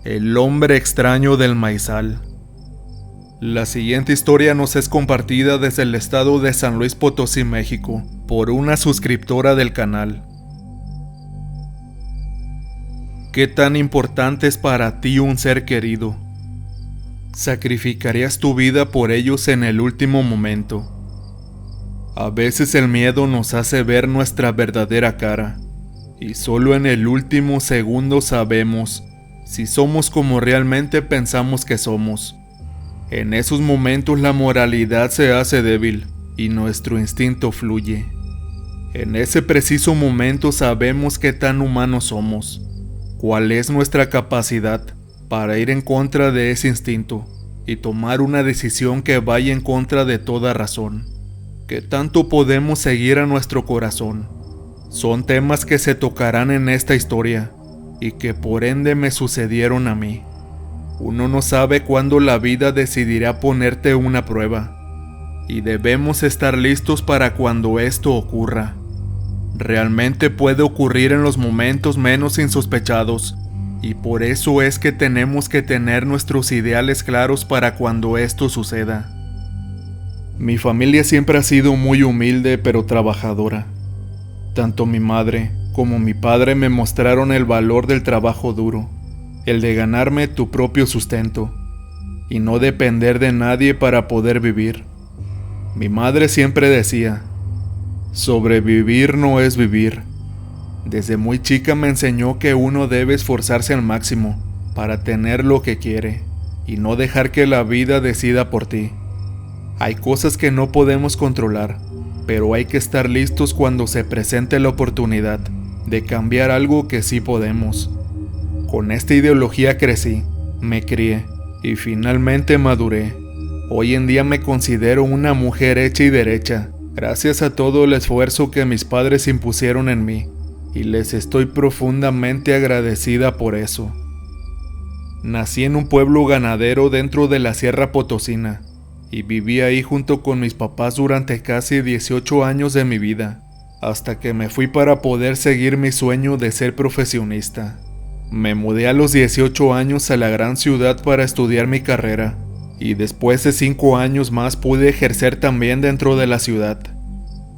El hombre extraño del maizal. La siguiente historia nos es compartida desde el estado de San Luis Potosí, México, por una suscriptora del canal. ¿Qué tan importante es para ti un ser querido? ¿Sacrificarías tu vida por ellos en el último momento? A veces el miedo nos hace ver nuestra verdadera cara, y solo en el último segundo sabemos si somos como realmente pensamos que somos. En esos momentos la moralidad se hace débil y nuestro instinto fluye. En ese preciso momento sabemos qué tan humanos somos, cuál es nuestra capacidad para ir en contra de ese instinto y tomar una decisión que vaya en contra de toda razón. ¿Qué tanto podemos seguir a nuestro corazón? Son temas que se tocarán en esta historia y que por ende me sucedieron a mí. Uno no sabe cuándo la vida decidirá ponerte una prueba, y debemos estar listos para cuando esto ocurra. Realmente puede ocurrir en los momentos menos insospechados, y por eso es que tenemos que tener nuestros ideales claros para cuando esto suceda. Mi familia siempre ha sido muy humilde pero trabajadora. Tanto mi madre como mi padre me mostraron el valor del trabajo duro, el de ganarme tu propio sustento, y no depender de nadie para poder vivir. Mi madre siempre decía, sobrevivir no es vivir. Desde muy chica me enseñó que uno debe esforzarse al máximo para tener lo que quiere, y no dejar que la vida decida por ti. Hay cosas que no podemos controlar, pero hay que estar listos cuando se presente la oportunidad de cambiar algo que sí podemos. Con esta ideología crecí, me crié y finalmente maduré. Hoy en día me considero una mujer hecha y derecha, gracias a todo el esfuerzo que mis padres impusieron en mí, y les estoy profundamente agradecida por eso. Nací en un pueblo ganadero dentro de la Sierra Potosina, y viví ahí junto con mis papás durante casi 18 años de mi vida, hasta que me fui para poder seguir mi sueño de ser profesionista. Me mudé a los 18 años a la gran ciudad para estudiar mi carrera, y después de 5 años más pude ejercer también dentro de la ciudad.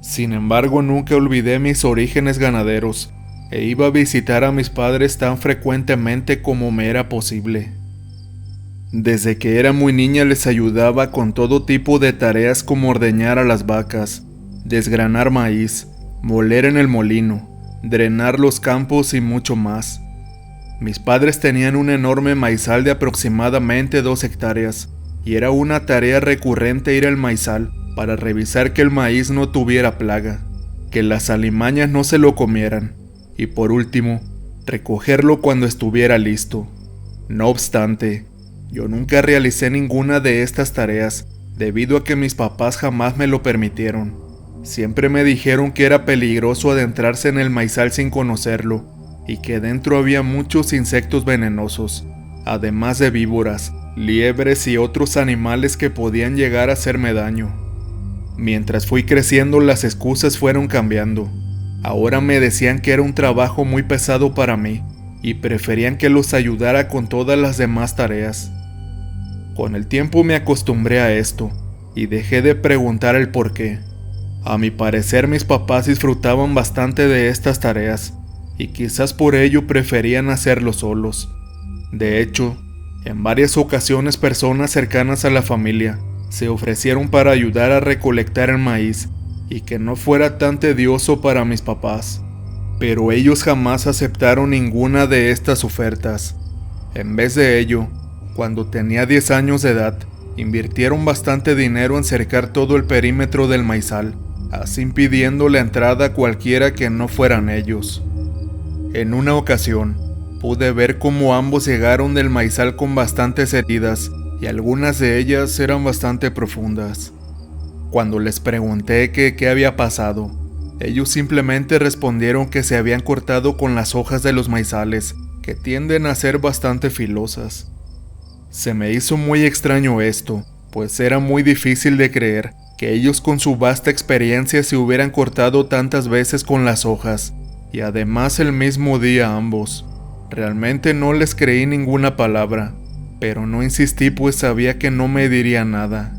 Sin embargo, nunca olvidé mis orígenes ganaderos, e iba a visitar a mis padres tan frecuentemente como me era posible. Desde que era muy niña les ayudaba con todo tipo de tareas como ordeñar a las vacas, desgranar maíz, moler en el molino, drenar los campos y mucho más. Mis padres tenían un enorme maizal de aproximadamente 2 hectáreas, y era una tarea recurrente ir al maizal para revisar que el maíz no tuviera plaga, que las alimañas no se lo comieran, y por último, recogerlo cuando estuviera listo. No obstante, yo nunca realicé ninguna de estas tareas, debido a que mis papás jamás me lo permitieron. Siempre me dijeron que era peligroso adentrarse en el maizal sin conocerlo, y que dentro había muchos insectos venenosos, además de víboras, liebres y otros animales que podían llegar a hacerme daño. Mientras fui creciendo, las excusas fueron cambiando. Ahora me decían que era un trabajo muy pesado para mí, y preferían que los ayudara con todas las demás tareas. Con el tiempo me acostumbré a esto, y dejé de preguntar el por qué. A mi parecer mis papás disfrutaban bastante de estas tareas, y quizás por ello preferían hacerlo solos. De hecho, en varias ocasiones personas cercanas a la familia se ofrecieron para ayudar a recolectar el maíz, y que no fuera tan tedioso para mis papás. Pero ellos jamás aceptaron ninguna de estas ofertas. En vez de ello, cuando tenía 10 años de edad, invirtieron bastante dinero en cercar todo el perímetro del maizal, así impidiendo la entrada a cualquiera que no fueran ellos. En una ocasión, pude ver cómo ambos llegaron del maizal con bastantes heridas, y algunas de ellas eran bastante profundas. Cuando les pregunté qué había pasado, ellos simplemente respondieron que se habían cortado con las hojas de los maizales, que tienden a ser bastante filosas. Se me hizo muy extraño esto, pues era muy difícil de creer que ellos con su vasta experiencia se hubieran cortado tantas veces con las hojas, y además el mismo día ambos. Realmente no les creí ninguna palabra, pero no insistí pues sabía que no me diría nada.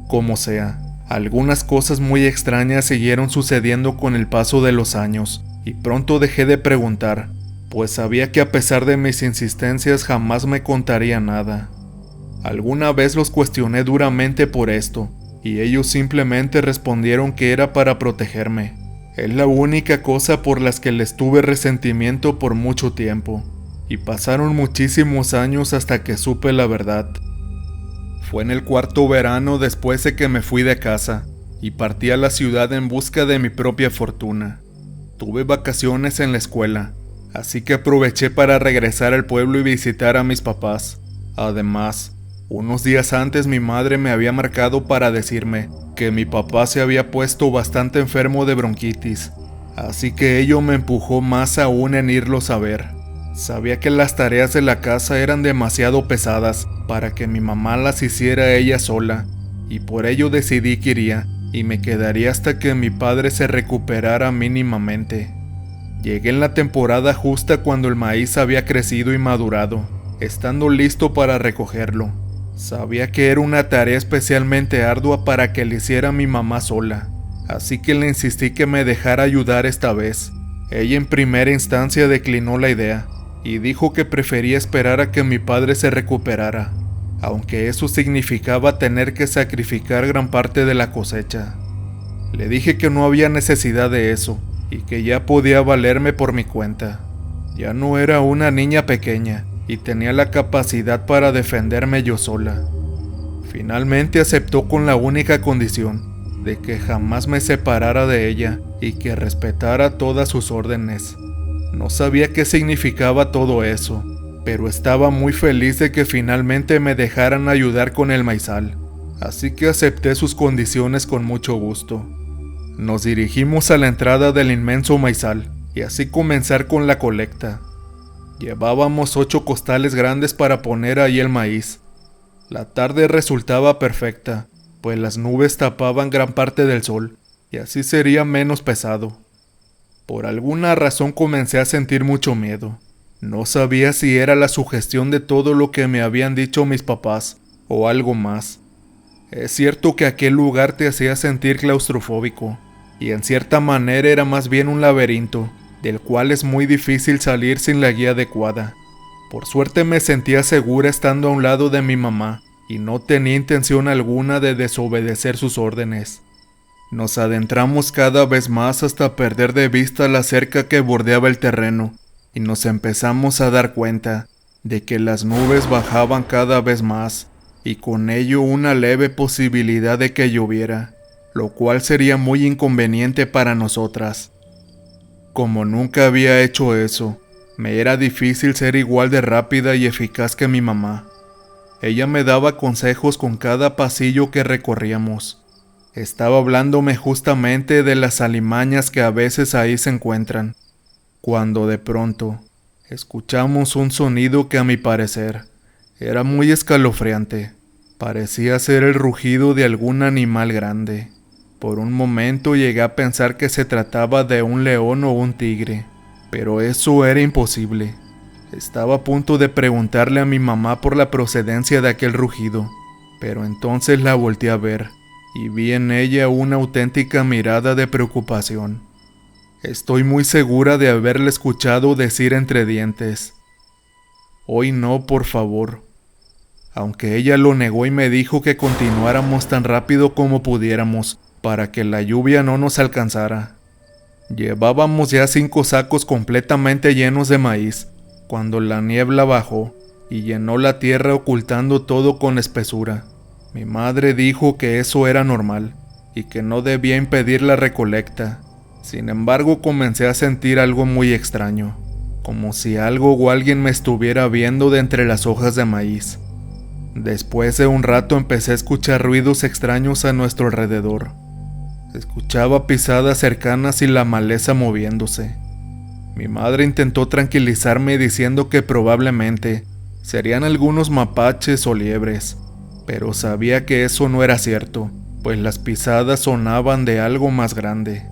Como sea, algunas cosas muy extrañas siguieron sucediendo con el paso de los años, y pronto dejé de preguntar, pues sabía que a pesar de mis insistencias jamás me contaría nada. Alguna vez los cuestioné duramente por esto, y ellos simplemente respondieron que era para protegerme. Es la única cosa por las que les tuve resentimiento por mucho tiempo, y pasaron muchísimos años hasta que supe la verdad. Fue en el cuarto verano después de que me fui de casa, y partí a la ciudad en busca de mi propia fortuna. Tuve vacaciones en la escuela, así que aproveché para regresar al pueblo y visitar a mis papás. Además, unos días antes mi madre me había marcado para decirme que mi papá se había puesto bastante enfermo de bronquitis, así que ello me empujó más aún en irlos a ver. Sabía que las tareas de la casa eran demasiado pesadas para que mi mamá las hiciera ella sola, y por ello decidí que iría y me quedaría hasta que mi padre se recuperara mínimamente. Llegué en la temporada justa cuando el maíz había crecido y madurado, estando listo para recogerlo. Sabía que era una tarea especialmente ardua para que le hiciera mi mamá sola, así que le insistí que me dejara ayudar esta vez. Ella en primera instancia declinó la idea, y dijo que prefería esperar a que mi padre se recuperara, aunque eso significaba tener que sacrificar gran parte de la cosecha. Le dije que no había necesidad de eso, y que ya podía valerme por mi cuenta. Ya no era una niña pequeña, y tenía la capacidad para defenderme yo sola. Finalmente aceptó con la única condición de que jamás me separara de ella y que respetara todas sus órdenes. No sabía qué significaba todo eso, pero estaba muy feliz de que finalmente me dejaran ayudar con el maizal, así que acepté sus condiciones con mucho gusto. Nos dirigimos a la entrada del inmenso maizal, y así comenzar con la colecta. Llevábamos 8 costales grandes para poner ahí el maíz. La tarde resultaba perfecta, pues las nubes tapaban gran parte del sol, y así sería menos pesado. Por alguna razón comencé a sentir mucho miedo. No sabía si era la sugestión de todo lo que me habían dicho mis papás, o algo más. Es cierto que aquel lugar te hacía sentir claustrofóbico, y en cierta manera era más bien un laberinto, del cual es muy difícil salir sin la guía adecuada. Por suerte me sentía segura estando a un lado de mi mamá, y no tenía intención alguna de desobedecer sus órdenes. Nos adentramos cada vez más hasta perder de vista la cerca que bordeaba el terreno, y nos empezamos a dar cuenta de que las nubes bajaban cada vez más, y con ello una leve posibilidad de que lloviera, lo cual sería muy inconveniente para nosotras. Como nunca había hecho eso, me era difícil ser igual de rápida y eficaz que mi mamá. Ella me daba consejos con cada pasillo que recorríamos. Estaba hablándome justamente de las alimañas que a veces ahí se encuentran, cuando de pronto escuchamos un sonido que a mi parecer era muy escalofriante. Parecía ser el rugido de algún animal grande. Por un momento llegué a pensar que se trataba de un león o un tigre, pero eso era imposible. Estaba a punto de preguntarle a mi mamá por la procedencia de aquel rugido, pero entonces la volteé a ver y vi en ella una auténtica mirada de preocupación. Estoy muy segura de haberle escuchado decir entre dientes: «Hoy no, por favor», aunque ella lo negó y me dijo que continuáramos tan rápido como pudiéramos para que la lluvia no nos alcanzara. Llevábamos ya 5 sacos completamente llenos de maíz, cuando la niebla bajó y llenó la tierra ocultando todo con espesura. Mi madre dijo que eso era normal y que no debía impedir la recolecta. Sin embargo, comencé a sentir algo muy extraño, como si algo o alguien me estuviera viendo de entre las hojas de maíz. Después de un rato empecé a escuchar ruidos extraños a nuestro alrededor. Escuchaba pisadas cercanas y la maleza moviéndose. Mi madre intentó tranquilizarme diciendo que probablemente serían algunos mapaches o liebres, pero sabía que eso no era cierto, pues las pisadas sonaban de algo más grande.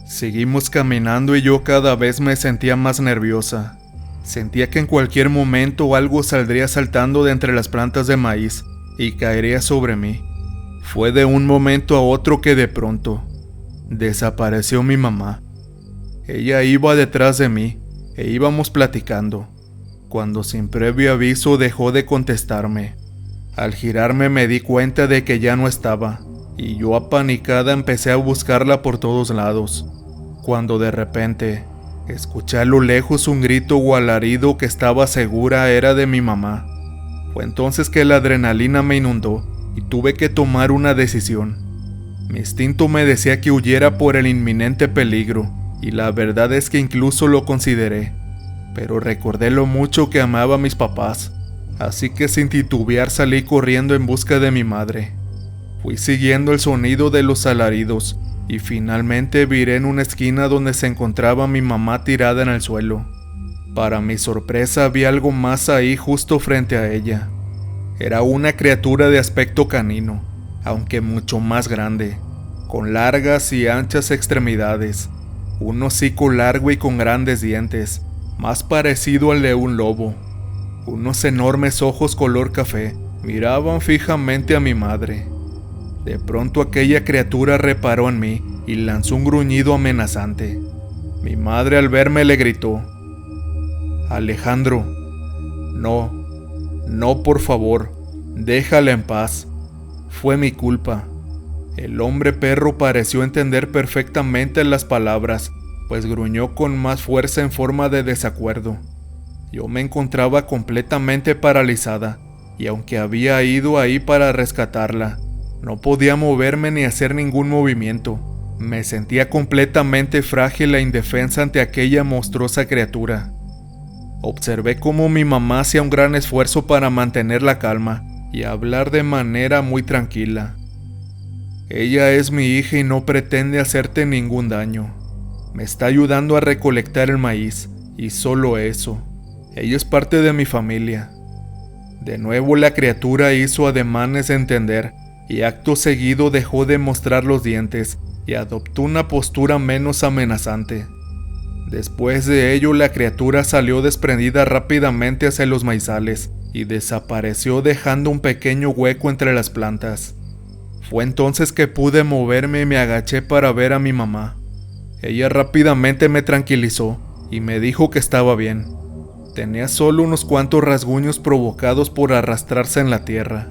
Seguimos caminando y yo cada vez me sentía más nerviosa. Sentía que en cualquier momento algo saldría saltando de entre las plantas de maíz y caería sobre mí. Fue de un momento a otro que de pronto desapareció mi mamá. Ella iba detrás de mí e íbamos platicando, cuando sin previo aviso dejó de contestarme. Al girarme me di cuenta de que ya no estaba, y yo apanicada empecé a buscarla por todos lados, cuando de repente escuché a lo lejos un grito o alarido que estaba segura era de mi mamá. Fue entonces que la adrenalina me inundó y tuve que tomar una decisión. Mi instinto me decía que huyera por el inminente peligro, y la verdad es que incluso lo consideré, pero recordé lo mucho que amaba a mis papás, así que sin titubear salí corriendo en busca de mi madre. Fui siguiendo el sonido de los alaridos y finalmente viré en una esquina donde se encontraba mi mamá tirada en el suelo. Para mi sorpresa vi algo más ahí justo frente a ella. Era una criatura de aspecto canino, aunque mucho más grande, con largas y anchas extremidades, un hocico largo y con grandes dientes, más parecido al de un lobo. Unos enormes ojos color café miraban fijamente a mi madre. De pronto aquella criatura reparó en mí y lanzó un gruñido amenazante. Mi madre al verme le gritó: «Alejandro, no, por favor, déjala en paz. Fue mi culpa». El hombre perro pareció entender perfectamente las palabras, pues gruñó con más fuerza en forma de desacuerdo. Yo me encontraba completamente paralizada, y aunque había ido ahí para rescatarla, no podía moverme ni hacer ningún movimiento. Me sentía completamente frágil e indefensa ante aquella monstruosa criatura. Observé cómo mi mamá hacía un gran esfuerzo para mantener la calma y hablar de manera muy tranquila. «Ella es mi hija y no pretende hacerte ningún daño. Me está ayudando a recolectar el maíz, y solo eso. Ella es parte de mi familia». De nuevo la criatura hizo ademanes de entender, y acto seguido dejó de mostrar los dientes y adoptó una postura menos amenazante. Después de ello la criatura salió desprendida rápidamente hacia los maizales y desapareció dejando un pequeño hueco entre las plantas. Fue entonces que pude moverme y me agaché para ver a mi mamá. Ella rápidamente me tranquilizó y me dijo que estaba bien. Tenía solo unos cuantos rasguños provocados por arrastrarse en la tierra.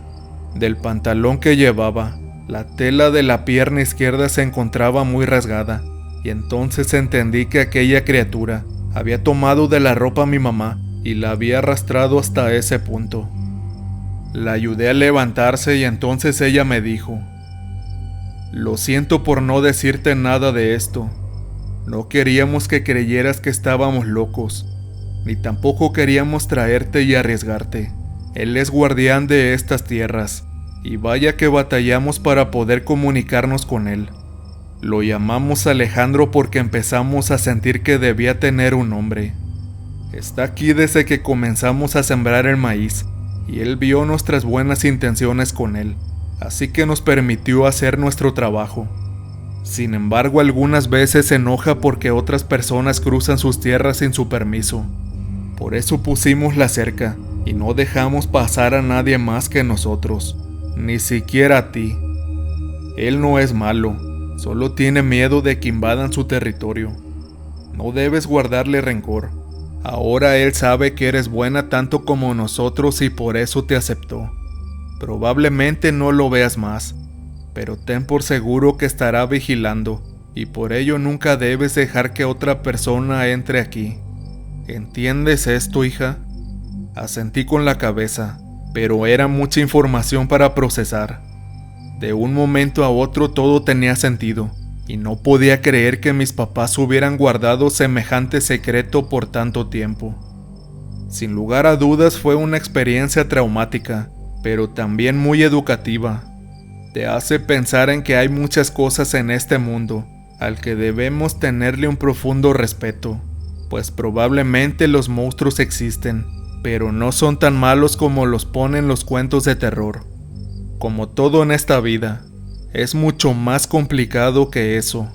Del pantalón que llevaba, la tela de la pierna izquierda se encontraba muy rasgada, y entonces entendí que aquella criatura había tomado de la ropa a mi mamá y la había arrastrado hasta ese punto. La ayudé a levantarse y entonces ella me dijo: «Lo siento por no decirte nada de esto. No queríamos que creyeras que estábamos locos, ni tampoco queríamos traerte y arriesgarte. Él es guardián de estas tierras, y vaya que batallamos para poder comunicarnos con él. Lo llamamos Alejandro porque empezamos a sentir que debía tener un nombre. Está aquí desde que comenzamos a sembrar el maíz, y él vio nuestras buenas intenciones con él, así que nos permitió hacer nuestro trabajo. Sin embargo, algunas veces se enoja porque otras personas cruzan sus tierras sin su permiso. Por eso pusimos la cerca y no dejamos pasar a nadie más que nosotros, ni siquiera a ti. Él no es malo, solo tiene miedo de que invadan su territorio. No debes guardarle rencor. Ahora él sabe que eres buena tanto como nosotros y por eso te aceptó. Probablemente no lo veas más, pero ten por seguro que estará vigilando, y por ello nunca debes dejar que otra persona entre aquí. ¿Entiendes esto, hija?». Asentí con la cabeza, pero era mucha información para procesar. De un momento a otro todo tenía sentido, y no podía creer que mis papás hubieran guardado semejante secreto por tanto tiempo. Sin lugar a dudas fue una experiencia traumática, pero también muy educativa. Te hace pensar en que hay muchas cosas en este mundo al que debemos tenerle un profundo respeto, pues probablemente los monstruos existen, pero no son tan malos como los ponen los cuentos de terror. Como todo en esta vida, es mucho más complicado que eso.